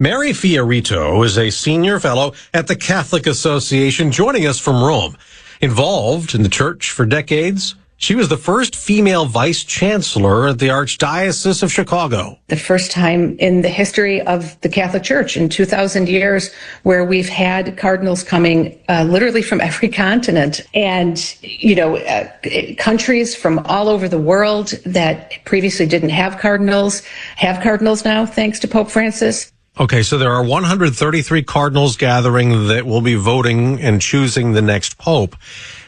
Mary FioRito is a senior fellow at the Catholic Association, joining us from Rome. Involved in the church for decades, she was the first female vice chancellor at the Archdiocese of Chicago. The first time in the history of the Catholic Church in 2,000 years where we've had cardinals coming literally from every continent. And, countries from all over the world that previously didn't have cardinals now, thanks to Pope Francis. Okay, so there are 133 cardinals gathering that will be voting and choosing the next pope.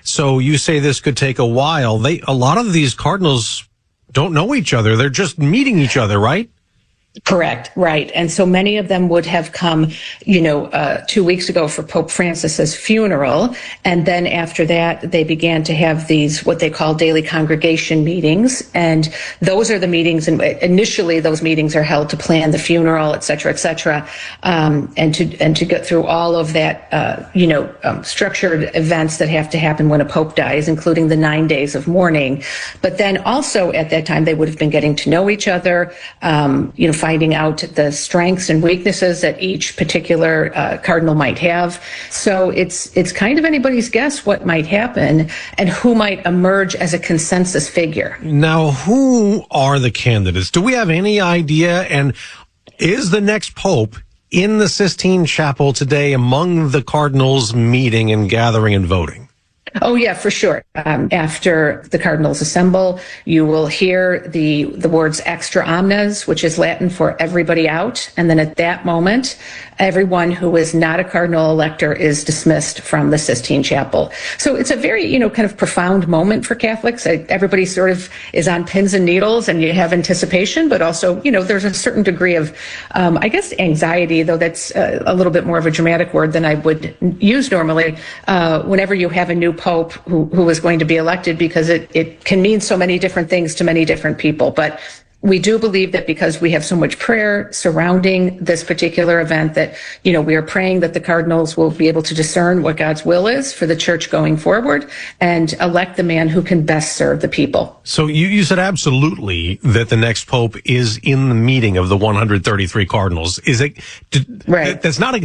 So you say this could take a while. A lot of these cardinals don't know each other. They're just meeting each other, right? Correct. Right. And so many of them would have come, 2 weeks ago for Pope Francis's funeral. And then after that, they began to have these, what they call daily congregation meetings. And those are the meetings. And initially those meetings are held to plan the funeral, et cetera, and to get through all of that, structured events that have to happen when a pope dies, including the 9 days of mourning. But then also at that time, they would have been getting to know each other, finding out the strengths and weaknesses that each particular cardinal might have. So it's kind of anybody's guess what might happen and who might emerge as a consensus figure. Now, who are the candidates? Do we have any idea? And is the next pope in the Sistine Chapel today among the cardinals meeting and gathering and voting? Oh, yeah, for sure. After the cardinals assemble, you will hear the words extra omnes, which is Latin for everybody out. And then at that moment, everyone who is not a cardinal elector is dismissed from the Sistine Chapel. So it's a very, kind of profound moment for Catholics. Everybody sort of is on pins and needles and you have anticipation, but also, there's a certain degree of, anxiety, though that's a little bit more of a dramatic word than I would use normally, whenever you have a new pope who is going to be elected, because it can mean so many different things to many different people. But we do believe that because we have so much prayer surrounding this particular event that, we are praying that the cardinals will be able to discern what God's will is for the church going forward and elect the man who can best serve the people. So you said absolutely that the next pope is in the meeting of the 133 cardinals. Is it? Right. That's not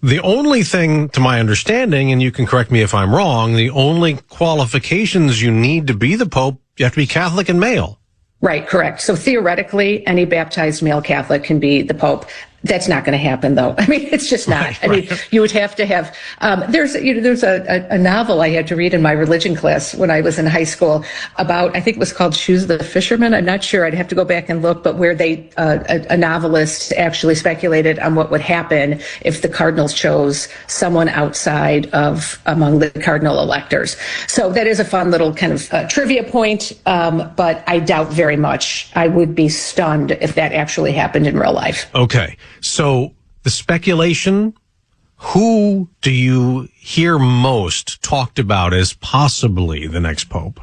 the only thing, to my understanding, and you can correct me if I'm wrong, the only qualifications you need to be the pope, you have to be Catholic and male. Right, correct. So theoretically, any baptized male Catholic can be the pope. That's not going to happen, though. I mean, it's just not. Right. I mean, you would have to have. There's a novel I had to read in my religion class when I was in high school about, I think it was called Shoes of the Fisherman. I'm not sure. I'd have to go back and look, but where a novelist actually speculated on what would happen if the cardinals chose someone outside of among the cardinal electors. So that is a fun little kind of trivia point, but I doubt very much. I would be stunned if that actually happened in real life. Okay. So the speculation, who do you hear most talked about as possibly the next pope?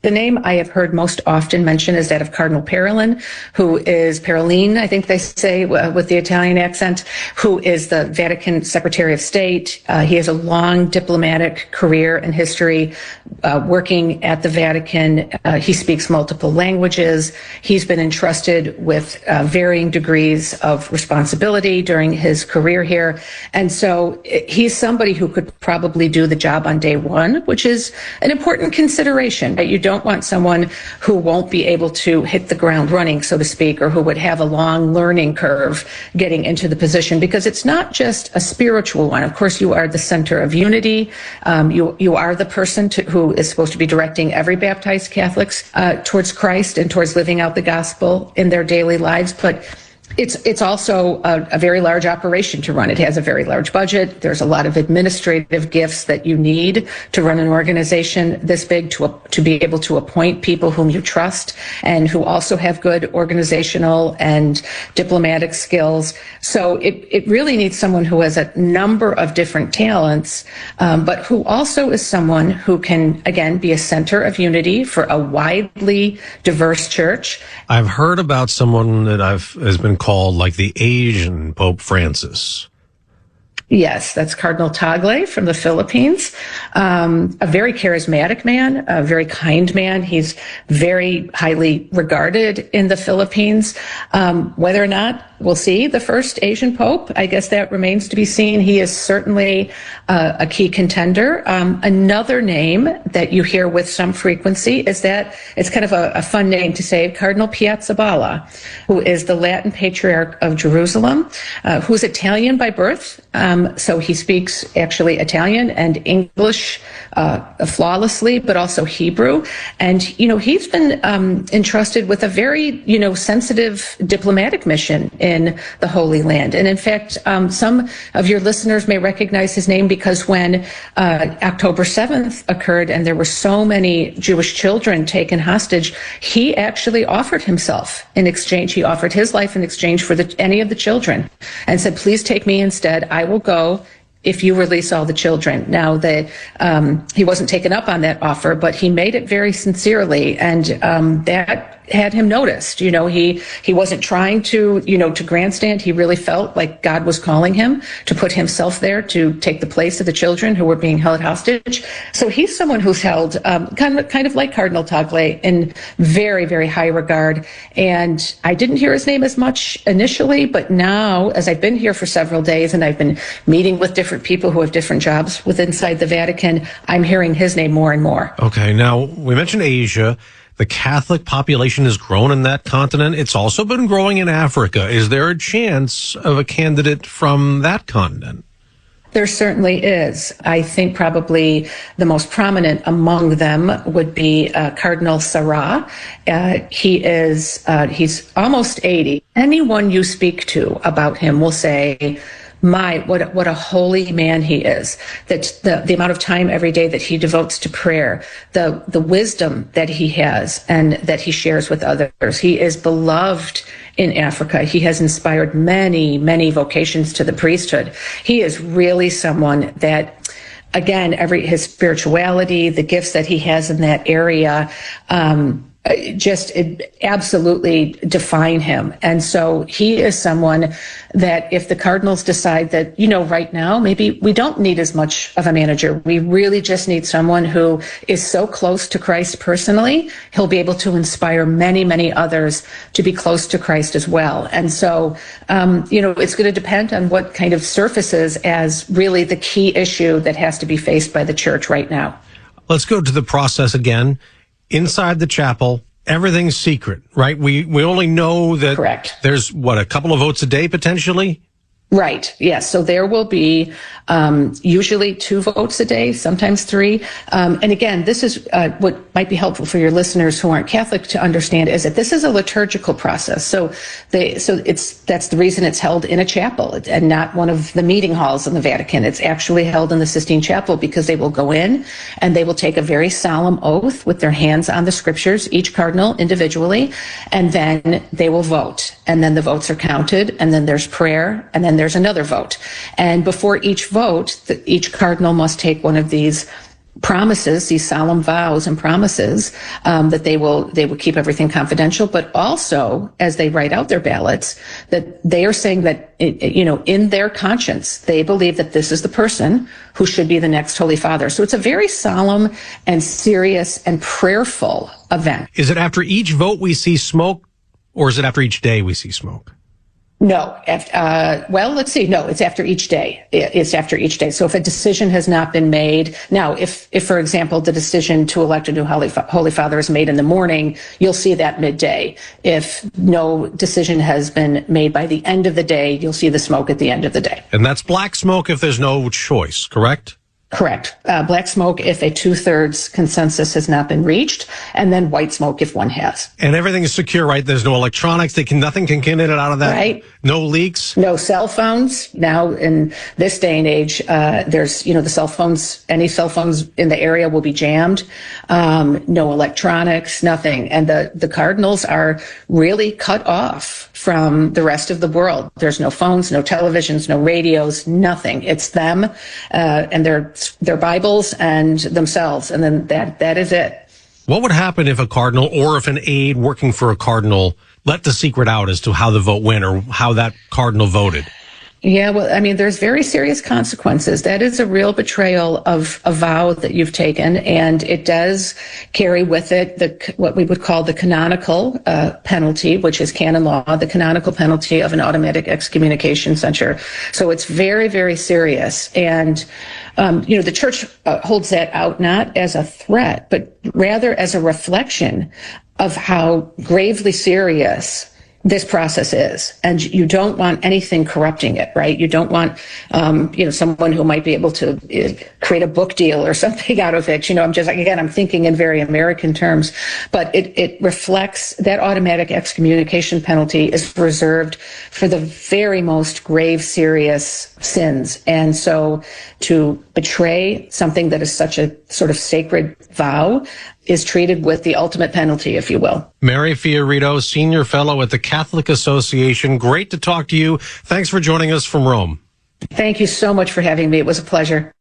The name I have heard most often mentioned is that of Cardinal Parolin, who is Parolin, I think they say with the Italian accent, who is the Vatican Secretary of State. He has a long diplomatic career and history working at the Vatican. He speaks multiple languages. He's been entrusted with varying degrees of responsibility during his career here. And so he's somebody who could probably do the job on day one, which is an important consideration. You don't want someone who won't be able to hit the ground running, so to speak, or who would have a long learning curve getting into the position, because it's not just a spiritual one. Of course, you are the center of unity. You are the person who is supposed to be directing every baptized Catholics towards Christ and towards living out the gospel in their daily lives. But it's also a very large operation to run. It has a very large budget. There's a lot of administrative gifts that you need to run an organization this big, to be able to appoint people whom you trust and who also have good organizational and diplomatic skills. So it really needs someone who has a number of different talents, but who also is someone who can, again, be a center of unity for a widely diverse church. I've heard about someone that has been called like the Asian Pope Francis. Yes, that's Cardinal Tagle from the Philippines. A very charismatic man, a very kind man. He's very highly regarded in the Philippines. Whether or not we'll see the first Asian Pope, I guess that remains to be seen. He is certainly a key contender. Another name that you hear with some frequency is that it's kind of a fun name to say, Cardinal Piazzaballa, who is the Latin Patriarch of Jerusalem, who's Italian by birth. So he speaks actually Italian and English flawlessly, but also Hebrew. And, he's been entrusted with a very, sensitive diplomatic mission in the Holy Land. And in fact, some of your listeners may recognize his name because when October 7th occurred and there were so many Jewish children taken hostage, he actually offered himself in exchange. He offered his life in exchange for any of the children and said, please take me instead. I will go if you release all the children. Now, he wasn't taken up on that offer, but he made it very sincerely, and that had him noticed. He wasn't trying to grandstand. He really felt like God was calling him to put himself there to take the place of the children who were being held hostage. So he's someone who's held kind of like Cardinal Tagle in very, very high regard. And I didn't hear his name as much initially, but now, as I've been here for several days and I've been meeting with different people who have different jobs inside the Vatican, I'm hearing his name more and more. Okay, now we mentioned Asia. The Catholic population has grown in that continent. It's also been growing in Africa. Is there a chance of a candidate from that continent? There certainly is. I think probably the most prominent among them would be Cardinal Sarah. He's almost 80. Anyone you speak to about him will say, what a holy man he is. That the amount of time every day that he devotes to prayer, the wisdom that he has and that he shares with others. He is beloved in Africa. He has inspired many, many vocations to the priesthood. He is really someone that, again, his spirituality, the gifts that he has in that area, absolutely define him. And so he is someone that if the cardinals decide that, right now, maybe we don't need as much of a manager. We really just need someone who is so close to Christ personally, he'll be able to inspire many, many others to be close to Christ as well. And so, it's going to depend on what kind of surfaces as really the key issue that has to be faced by the church right now. Let's go to the process again. Inside the chapel, everything's secret, right? We only know that Correct. There's, a couple of votes a day potentially? Right. Yes. So there will be usually 2 votes a day, sometimes 3. And again, this is what might be helpful for your listeners who aren't Catholic to understand is that this is a liturgical process. So that's the reason it's held in a chapel and not one of the meeting halls in the Vatican. It's actually held in the Sistine Chapel because they will go in and they will take a very solemn oath with their hands on the scriptures, each cardinal individually, and then they will vote. And then the votes are counted, and then there's prayer, and then there's another vote. And before each vote, each cardinal must take one of these promises, these solemn vows and promises, that they will keep everything confidential, but also as they write out their ballots, that they are saying that, in their conscience, they believe that this is the person who should be the next Holy Father. So it's a very solemn and serious and prayerful event. Is it after each vote we see smoke, or is it after each day we see smoke? No. Let's see. No, it's after each day. It's after each day. So if a decision has not been made, now, if for example, the decision to elect a new Holy Father is made in the morning, you'll see that midday. If no decision has been made by the end of the day, you'll see the smoke at the end of the day. And that's black smoke if there's no choice, correct? Correct. Black smoke if a 2/3 consensus has not been reached, and then white smoke if one has. And everything is secure, right? There's no electronics. Nothing can get in and out of that. Right. No leaks. No cell phones. Now, in this day and age, there's, the cell phones, any cell phones in the area will be jammed. No electronics, nothing. And the cardinals are really cut off from the rest of the world. There's no phones, no televisions, no radios, nothing. It's them, and their Bibles and themselves. And then that is it. What would happen if a cardinal or if an aide working for a cardinal let the secret out as to how the vote went or how that cardinal voted? Yeah, well, I mean, there's very serious consequences. That is a real betrayal of a vow that you've taken, and it does carry with it what we would call the canonical penalty, which is canon law, the canonical penalty of an automatic excommunication censure. So it's very, very serious. And, the church holds that out not as a threat, but rather as a reflection of how gravely serious this process is, and you don't want anything corrupting it, right? You don't want, someone who might be able to create a book deal or something out of it. I'm thinking in very American terms, but it reflects that automatic excommunication penalty is reserved for the very most grave, serious sins. And so to betray something that is such a sort of sacred vow is treated with the ultimate penalty, if you will. Mary FioRito, Senior Fellow at the Catholic Association. Great to talk to you. Thanks for joining us from Rome. Thank you so much for having me. It was a pleasure.